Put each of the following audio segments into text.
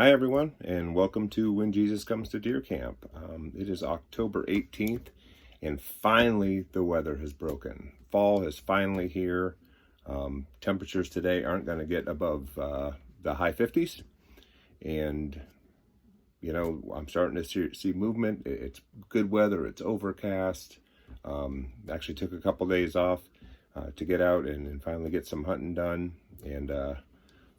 Hi, everyone, and welcome to When Jesus Comes to Deer Camp. It is October 18th, and finally the weather has broken. Fall is finally here. Temperatures today aren't going to get above the high 50s, and I'm starting to see movement. It's good weather. It's overcast. Actually took a couple days off to get out and finally get some hunting done. And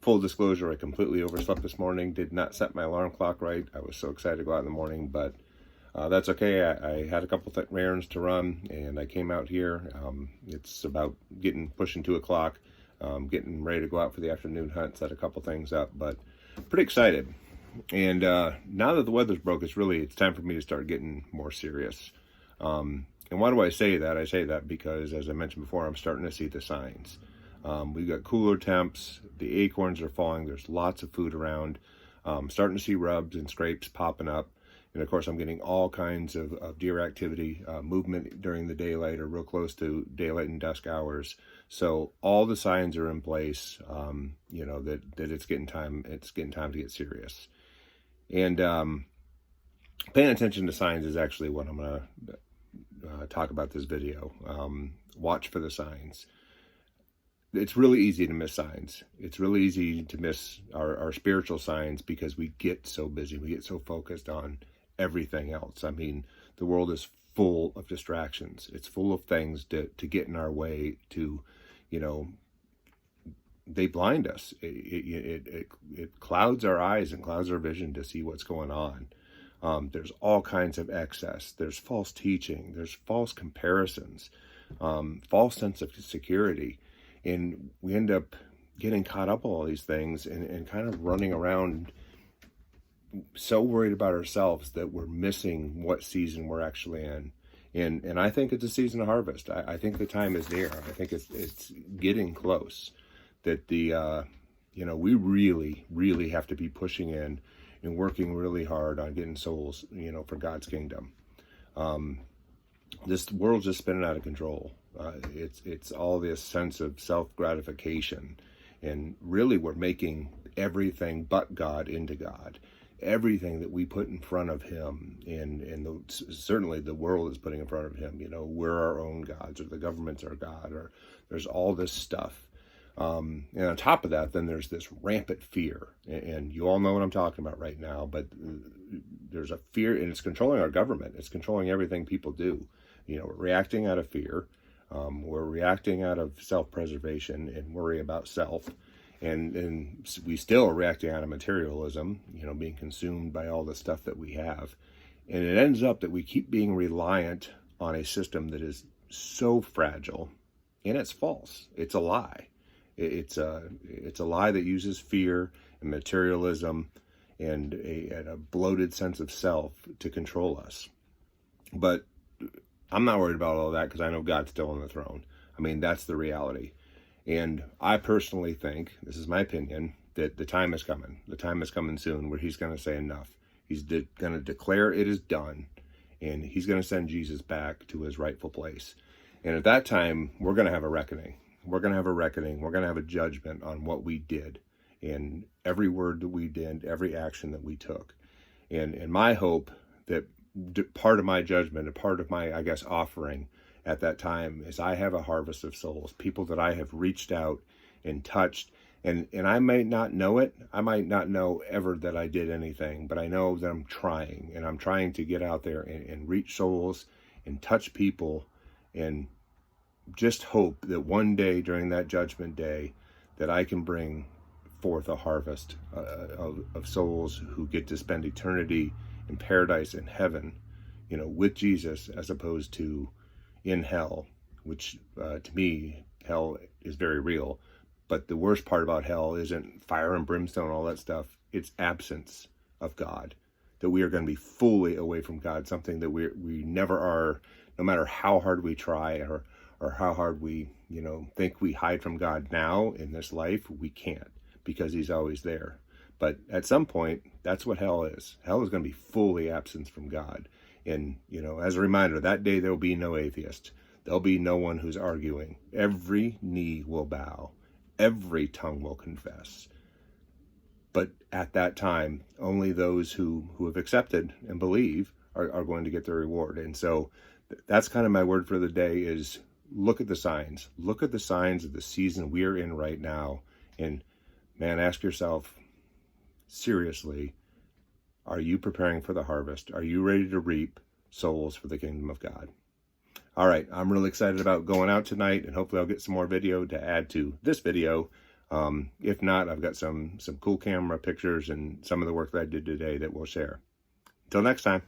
full disclosure, I completely overslept this morning. Did not set my alarm clock right. I was so excited to go out in the morning, but that's okay. I had a couple errands to run, and I came out here. It's about pushing 2 o'clock, getting ready to go out for the afternoon hunt. Set a couple things up, but pretty excited. And now that the weather's broke, it's time for me to start getting more serious. And why do I say that? I say that because, as I mentioned before, I'm starting to see the signs. We've got cooler temps, the acorns are falling, there's lots of food around, starting to see rubs and scrapes popping up. And of course, I'm getting all kinds of deer activity, movement during the daylight or real close to daylight and dusk hours. So all the signs are in place, that it's getting time to get serious. And paying attention to signs is actually what I'm going to talk about this video. Watch for the signs. It's really easy to miss signs. It's really easy to miss our spiritual signs because we get so busy. We get so focused on everything else. I mean, the world is full of distractions. It's full of things to get in our way to, they blind us. It clouds our eyes and clouds our vision to see what's going on. There's all kinds of excess. There's false teaching. There's false comparisons, false sense of security. And we end up getting caught up in all these things and kind of running around so worried about ourselves that we're missing what season we're actually in. And I think it's a season of harvest. I think the time is near. I think it's getting close. That we really, really have to be pushing in and working really hard on getting souls, for God's kingdom. This world's just spinning out of control. It's all this sense of self-gratification, and really we're making everything but God into God. Everything that we put in front of Him, and certainly the world is putting in front of Him. We're our own gods, or the government's our God, or there's all this stuff. And on top of that, then there's this rampant fear, and you all know what I'm talking about right now. But there's a fear, and it's controlling our government. It's controlling everything people do. We're reacting out of fear. We're reacting out of self-preservation and worry about self. And we still are reacting out of materialism, being consumed by all the stuff that we have. And it ends up that we keep being reliant on a system that is so fragile, and it's false. It's a lie. It's a lie that uses fear and materialism and a bloated sense of self to control us. But I'm not worried about all that because I know God's still on the throne. I mean, that's the reality. And I personally think, this is my opinion, that the time is coming. The time is coming soon where He's going to say enough. He's going to declare it is done, and He's going to send Jesus back to His rightful place. And at that time, we're going to have a reckoning. We're going to have a reckoning. We're going to have a judgment on what we did, and every word that we did, every action that we took. And my hope that part of my judgment, a part of my, offering at that time is I have a harvest of souls, people that I have reached out and touched. And I might not know it. I might not know ever that I did anything, but I know that I'm trying, and I'm trying to get out there and reach souls and touch people, and just hope that one day during that judgment day that I can bring forth a harvest of souls who get to spend eternity in paradise in heaven, with Jesus, as opposed to in hell, which to me, hell is very real. But the worst part about hell isn't fire and brimstone and all that stuff. It's absence of God, that we are going to be fully away from God, something that we never are, no matter how hard we try or how hard we, think we hide from God now in this life. We can't, because He's always there. But at some point, that's what hell is. Hell is going to be fully absent from God. And, as a reminder, that day there will be no atheist. There'll be no one who's arguing. Every knee will bow. Every tongue will confess But at that time, only those who have accepted and believe are going to get the reward. And so that's kind of my word for the day is look at the signs. Look at the signs of the season we're in right now. And man, ask yourself, seriously, are you preparing for the harvest? Are you ready to reap souls for the kingdom of God? All right, I'm really excited about going out tonight, and hopefully I'll get some more video to add to this video. If not, I've got some cool camera pictures and some of the work that I did today that we'll share. Until next time.